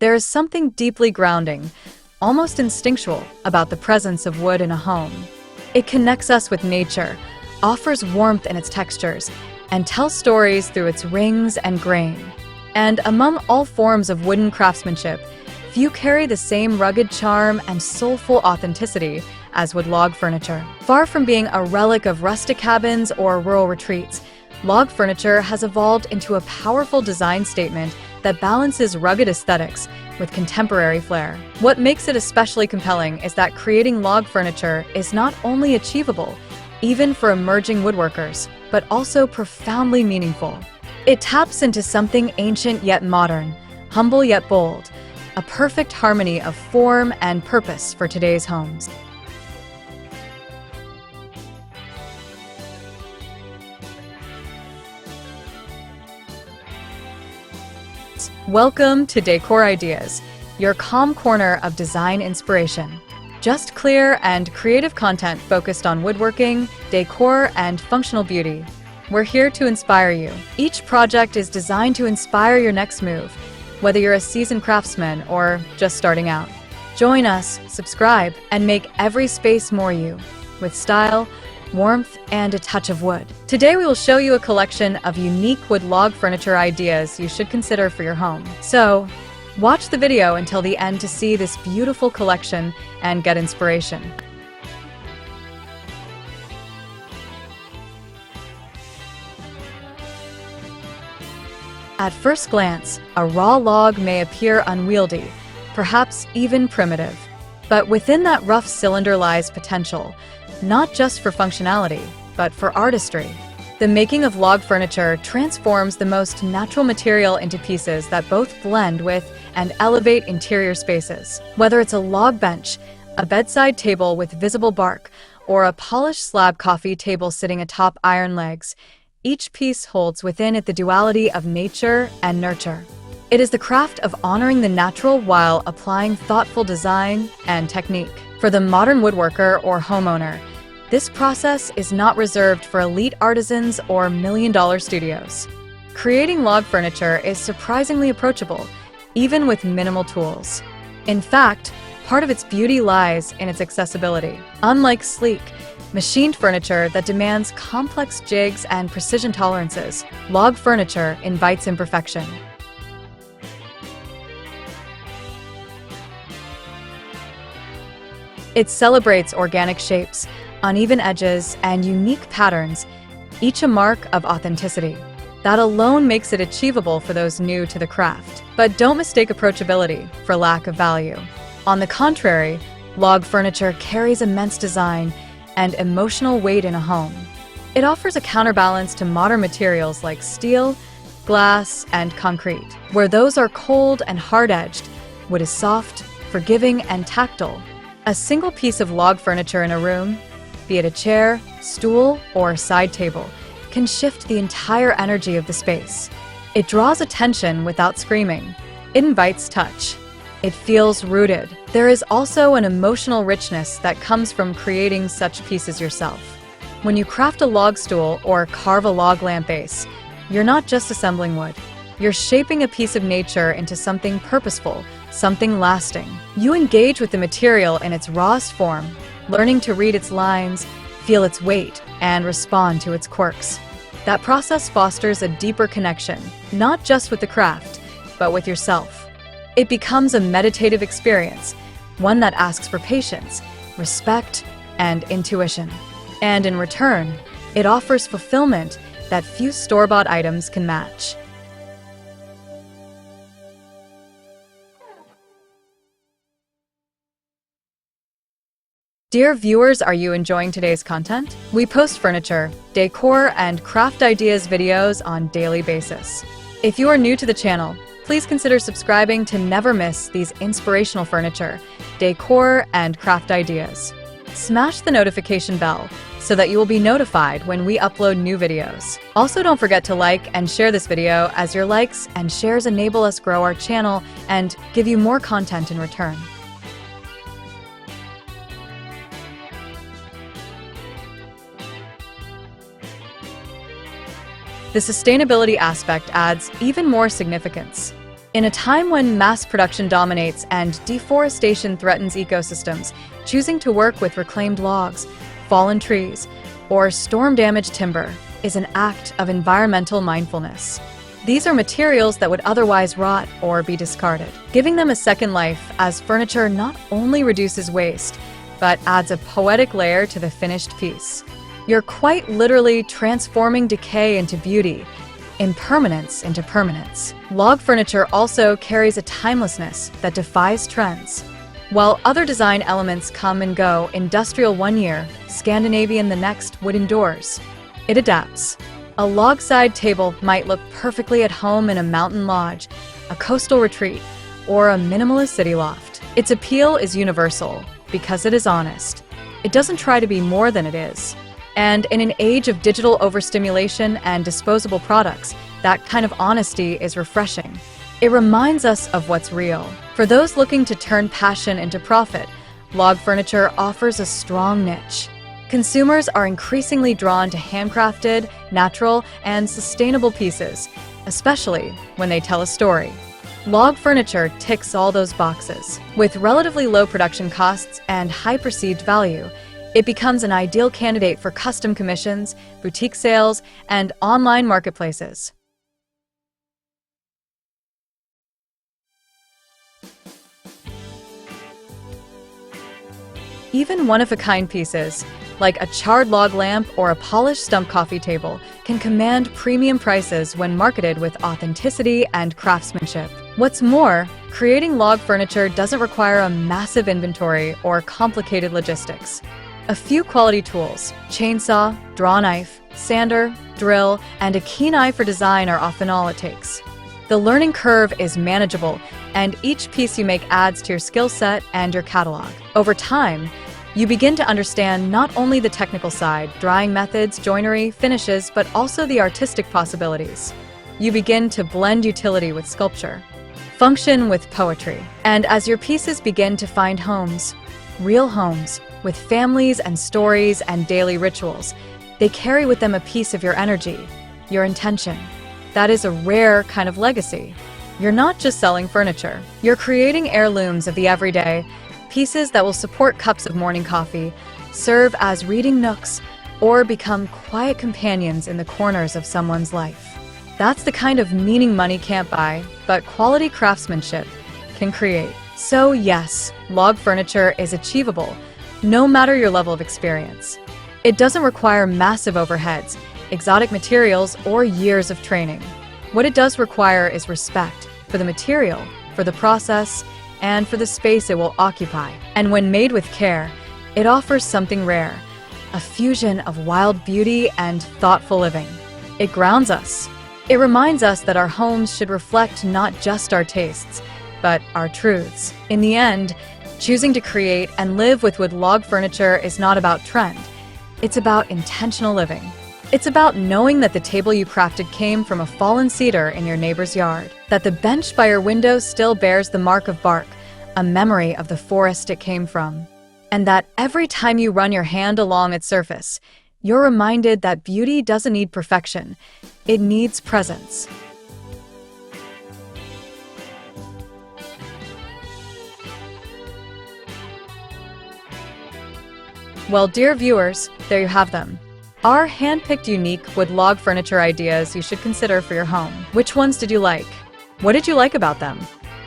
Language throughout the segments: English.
There is something deeply grounding, almost instinctual, about the presence of wood in a home. It connects us with nature, offers warmth in its textures, and tells stories through its rings and grain. And among all forms of wooden craftsmanship, few carry the same rugged charm and soulful authenticity as would log furniture. Far from being a relic of rustic cabins or rural retreats, log furniture has evolved into a powerful design statement that balances rugged aesthetics with contemporary flair. What makes it especially compelling is that creating log furniture is not only achievable, even for emerging woodworkers, but also profoundly meaningful. It taps into something ancient yet modern, humble yet bold, a perfect harmony of form and purpose for today's homes. Welcome to Decor Ideas, your calm corner of design inspiration. Just clear and creative content focused on woodworking, decor, and functional beauty. We're here to inspire you. Each project is designed to inspire your next move, whether you're a seasoned craftsman or just starting out. Join us, subscribe, and make every space more you, with style, warmth, and a touch of wood. Today we will show you a collection of unique wood log furniture ideas you should consider for your home. So, watch the video until the end to see this beautiful collection and get inspiration. At first glance, a raw log may appear unwieldy, perhaps even primitive. But within that rough cylinder lies potential, not just for functionality, but for artistry. The making of log furniture transforms the most natural material into pieces that both blend with and elevate interior spaces. Whether it's a log bench, a bedside table with visible bark, or a polished slab coffee table sitting atop iron legs, each piece holds within it the duality of nature and nurture. It is the craft of honoring the natural while applying thoughtful design and technique. For the modern woodworker or homeowner, this process is not reserved for elite artisans or million-dollar studios. Creating log furniture is surprisingly approachable, even with minimal tools. In fact, part of its beauty lies in its accessibility. Unlike sleek, machined furniture that demands complex jigs and precision tolerances, log furniture invites imperfection. It celebrates organic shapes, uneven edges, and unique patterns, each a mark of authenticity. That alone makes it achievable for those new to the craft. But don't mistake approachability for lack of value. On the contrary, log furniture carries immense design and emotional weight in a home. It offers a counterbalance to modern materials like steel, glass, and concrete. Where those are cold and hard-edged, wood is soft, forgiving, and tactile. A single piece of log furniture in a room, be it a chair, stool, or side table, can shift the entire energy of the space. It draws attention without screaming. It invites touch. It feels rooted. There is also an emotional richness that comes from creating such pieces yourself. When you craft a log stool or carve a log lamp base, you're not just assembling wood. You're shaping a piece of nature into something purposeful, something lasting. You engage with the material in its rawest form, learning to read its lines, feel its weight, and respond to its quirks. That process fosters a deeper connection, not just with the craft, but with yourself. It becomes a meditative experience, one that asks for patience, respect, and intuition. And in return, it offers fulfillment that few store-bought items can match. Dear viewers, are you enjoying today's content? We post furniture, decor, and craft ideas videos on a daily basis. If you are new to the channel, please consider subscribing to never miss these inspirational furniture, decor, and craft ideas. Smash the notification bell so that you will be notified when we upload new videos. Also, don't forget to like and share this video, as your likes and shares enable us grow our channel and give you more content in return. The sustainability aspect adds even more significance. In a time when mass production dominates and deforestation threatens ecosystems, choosing to work with reclaimed logs, fallen trees, or storm-damaged timber is an act of environmental mindfulness. These are materials that would otherwise rot or be discarded. Giving them a second life as furniture not only reduces waste, but adds a poetic layer to the finished piece. You're quite literally transforming decay into beauty, impermanence into permanence. Log furniture also carries a timelessness that defies trends. While other design elements come and go, industrial one year, Scandinavian the next, wooden doors, it adapts. A log-side table might look perfectly at home in a mountain lodge, a coastal retreat, or a minimalist city loft. Its appeal is universal because it is honest. It doesn't try to be more than it is. And in an age of digital overstimulation and disposable products, that kind of honesty is refreshing. It reminds us of what's real. For those looking to turn passion into profit, log furniture offers a strong niche. Consumers are increasingly drawn to handcrafted, natural, and sustainable pieces, especially when they tell a story. Log furniture ticks all those boxes. With relatively low production costs and high perceived value, it becomes an ideal candidate for custom commissions, boutique sales, and online marketplaces. Even one-of-a-kind pieces, like a charred log lamp or a polished stump coffee table, can command premium prices when marketed with authenticity and craftsmanship. What's more, creating log furniture doesn't require a massive inventory or complicated logistics. A few quality tools, chainsaw, draw knife, sander, drill, and a keen eye for design are often all it takes. The learning curve is manageable, and each piece you make adds to your skill set and your catalog. Over time, you begin to understand not only the technical side, drying methods, joinery, finishes, but also the artistic possibilities. You begin to blend utility with sculpture, function with poetry. And as your pieces begin to find homes, real homes, with families and stories and daily rituals, they carry with them a piece of your energy, your intention. That is a rare kind of legacy. You're not just selling furniture. You're creating heirlooms of the everyday, pieces that will support cups of morning coffee, serve as reading nooks, or become quiet companions in the corners of someone's life. That's the kind of meaning money can't buy, but quality craftsmanship can create. So yes, log furniture is achievable, no matter your level of experience. It doesn't require massive overheads, exotic materials, or years of training. What it does require is respect for the material, for the process, and for the space it will occupy. And when made with care, it offers something rare, a fusion of wild beauty and thoughtful living. It grounds us. It reminds us that our homes should reflect not just our tastes, but our truths. In the end, choosing to create and live with wood log furniture is not about trend. It's about intentional living. It's about knowing that the table you crafted came from a fallen cedar in your neighbor's yard, that the bench by your window still bears the mark of bark, a memory of the forest it came from, and that every time you run your hand along its surface, you're reminded that beauty doesn't need perfection, it needs presence. Well, dear viewers, there you have them. Our hand-picked unique wood log furniture ideas you should consider for your home. Which ones did you like? What did you like about them?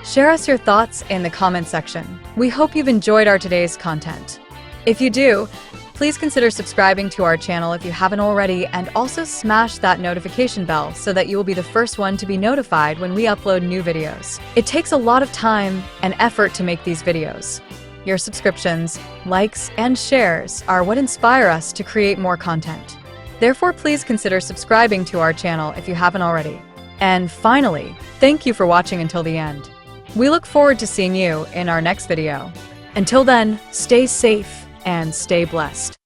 Share us your thoughts in the comment section. We hope you've enjoyed our today's content. If you do, please consider subscribing to our channel if you haven't already, and also smash that notification bell so that you will be the first one to be notified when we upload new videos. It takes a lot of time and effort to make these videos. Your subscriptions, likes, and shares are what inspire us to create more content. Therefore, please consider subscribing to our channel if you haven't already. And finally, thank you for watching until the end. We look forward to seeing you in our next video. Until then, stay safe and stay blessed.